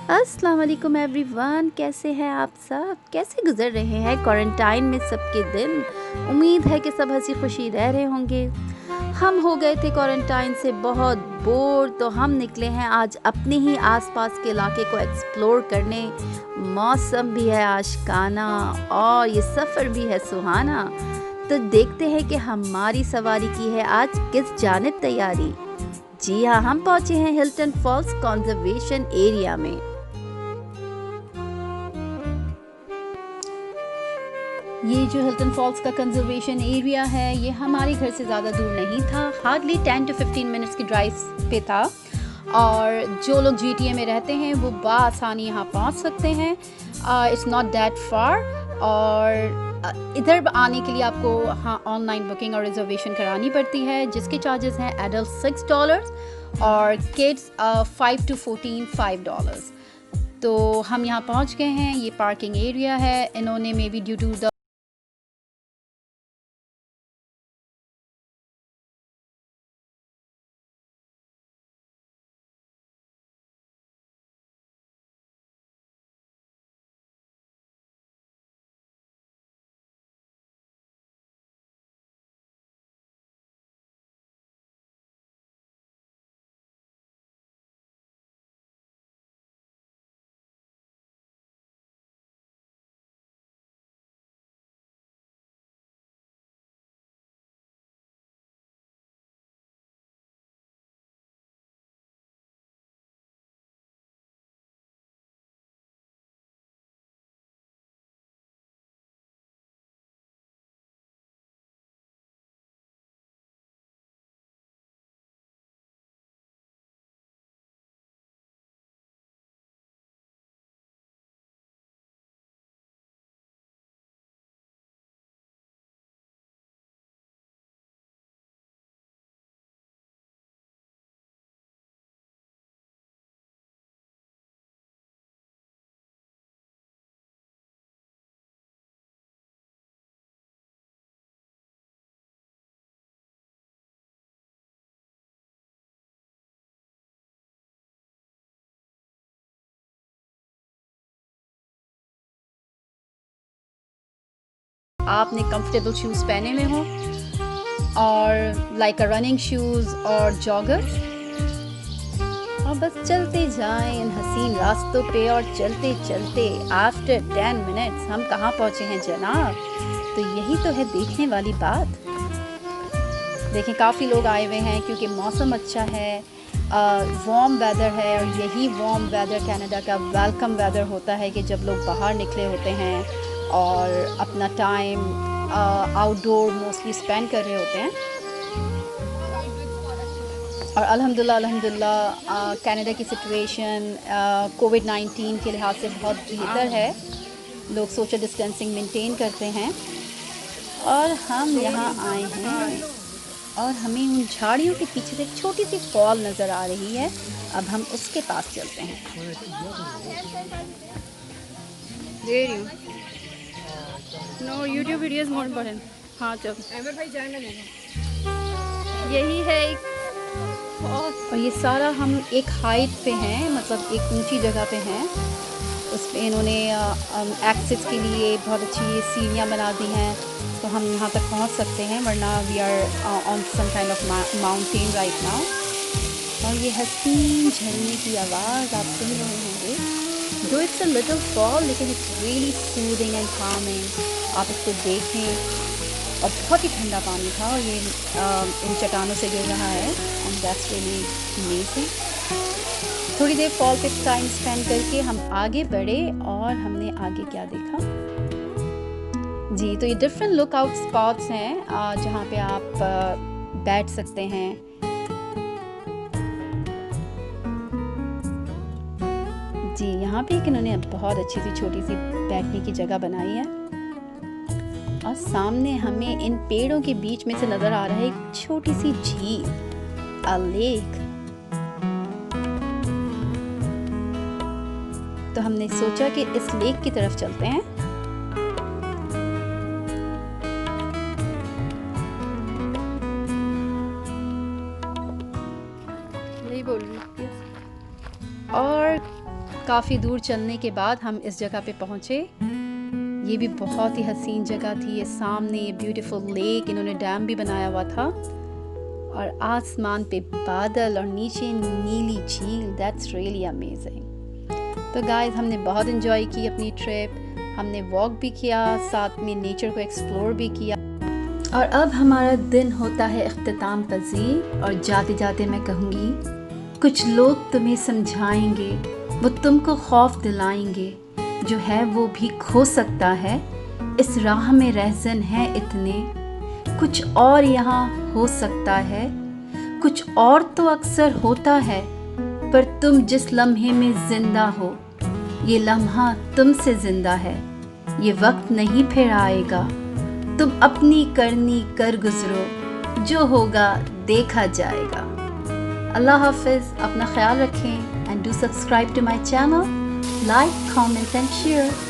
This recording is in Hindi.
अस्सलाम वालेकुम एवरीवन, कैसे हैं आप सब? कैसे गुज़र रहे हैं क्वारंटाइन में सबके दिन? उम्मीद है कि सब हँसी खुशी रह रहे होंगे। हम हो गए थे क्वारंटाइन से बहुत बोर, तो हम निकले हैं आज अपने ही आसपास के इलाके को एक्सप्लोर करने। मौसम भी है आशिकाना और ये सफ़र भी है सुहाना। तो देखते हैं कि हमारी सवारी की है आज किस जानिब तैयारी। जी हाँ, हम पहुँचे हैं हिल्टन फॉल्स कंजर्वेशन एरिया में। ये जो हिल्टन फॉल्स का कंजर्वेशन एरिया है, ये हमारे घर से ज़्यादा दूर नहीं था, हार्डली 10 to 15 मिनट्स की ड्राइव पे था। और जो लोग GTA में रहते हैं वो बआसानी यहाँ पहुँच सकते हैं। It's not that far. और इधर आने के लिए आपको हाँ ऑनलाइन बुकिंग और रिजर्वेशन करानी पड़ती है, जिसके चार्जेस हैं एडल्ट $6 और किड्स 5 to 14 $5। तो हम यहाँ पहुँच गए हैं। ये पार्किंग एरिया है। इन्होंने maybe due to the आपने कंफर्टेबल शूज़ पहने हुए हों और लाइक अ रनिंग शूज़ और जॉगर, और बस चलते जाएं इन हसीन रास्तों पे। और चलते चलते आफ्टर 10 मिनट्स हम कहाँ पहुँचे हैं जनाब? तो यही तो है देखने वाली बात। देखें, काफ़ी लोग आए हुए हैं क्योंकि मौसम अच्छा है, वार्म वेदर है। और यही वार्म वेदर कनाडा का वेलकम वेदर होता है कि जब लोग बाहर निकले होते हैं और अपना टाइम आउटडोर मोस्टली स्पेंड कर रहे होते हैं। और अल्हम्दुलिल्लाह कनाडा की सिचुएशन कोविड-19 के लिहाज से बहुत बेहतर है। लोग सोशल डिस्टेंसिंग मेंटेन करते हैं। और हम यहाँ आए हैं और हमें उन झाड़ियों के पीछे से एक छोटी सी फॉल नज़र आ रही है। अब हम उसके पास चलते हैं। दे रही हूँ। No, YouTube video is more important. हाँ चल, अहमद भाई जान ना लेना। यही है एक और ये सारा हम एक हाइट पे हैं, मतलब एक ऊंची जगह पे हैं। उस पर इन्होंने एक्सेस के लिए बहुत अच्छी सीढ़ियाँ बना दी हैं, तो हम यहाँ तक पहुँच सकते हैं, वरना we are on some kind of mountain right now. और ये हसीन झरने की आवाज़ आप सुन रहे होंगे। दो इट्स अ लिटिल फॉल, लेकिन it's really soothing and Kameng. आप इसको देखें। और बहुत ही ठंडा पानी था, और ये इन चट्टानों से गिर रहा है, एंड दैट्स रियली अमेजिंग। थोड़ी देर फॉल पे टाइम स्पेंड करके हम आगे बढ़े, और हमने आगे क्या देखा जी, तो ये डिफरेंट लुकआउट स्पॉट्स हैं जहाँ पे आप बैठ सकते हैं। जी, यहाँ पे एक इन्होंने बहुत अच्छी सी छोटी सी बैठने की जगह बनाई है, और सामने हमें इन पेड़ों के बीच में से नज़र आ रहा है एक छोटी सी झील, अ लेक। तो हमने सोचा कि इस लेक की तरफ चलते हैं। यही बोल रही हूँ। और काफ़ी दूर चलने के बाद हम इस जगह पे पहुँचे। ये भी बहुत ही हसीन जगह थी। ये सामने ये ब्यूटीफुल लेक, इन्होंने डैम भी बनाया हुआ था और आसमान पे बादल और नीचे नीली झील। That's really amazing. तो गाइस हमने बहुत इन्जॉय की अपनी ट्रिप। हमने वॉक भी किया, साथ में नेचर को एक्सप्लोर भी किया। और अब हमारा दिन होता है इख्तिताम पज़ीर। और जाते जाते मैं कहूँगी, कुछ लोग तुम्हें समझाएंगे, वो तुमको खौफ दिलाएंगे, जो है वो भी खो सकता है। इस राह में रहज़न है इतने, कुछ और यहाँ हो सकता है। कुछ और तो अक्सर होता है, पर तुम जिस लम्हे में ज़िंदा हो, ये लम्हा तुमसे ज़िंदा है। ये वक्त नहीं फिर आएगा, तुम अपनी करनी कर गुज़रो, जो होगा देखा जाएगा। अल्लाह हाफ़िज़, अपना ख्याल रखें and do subscribe to my channel, like, comment and share.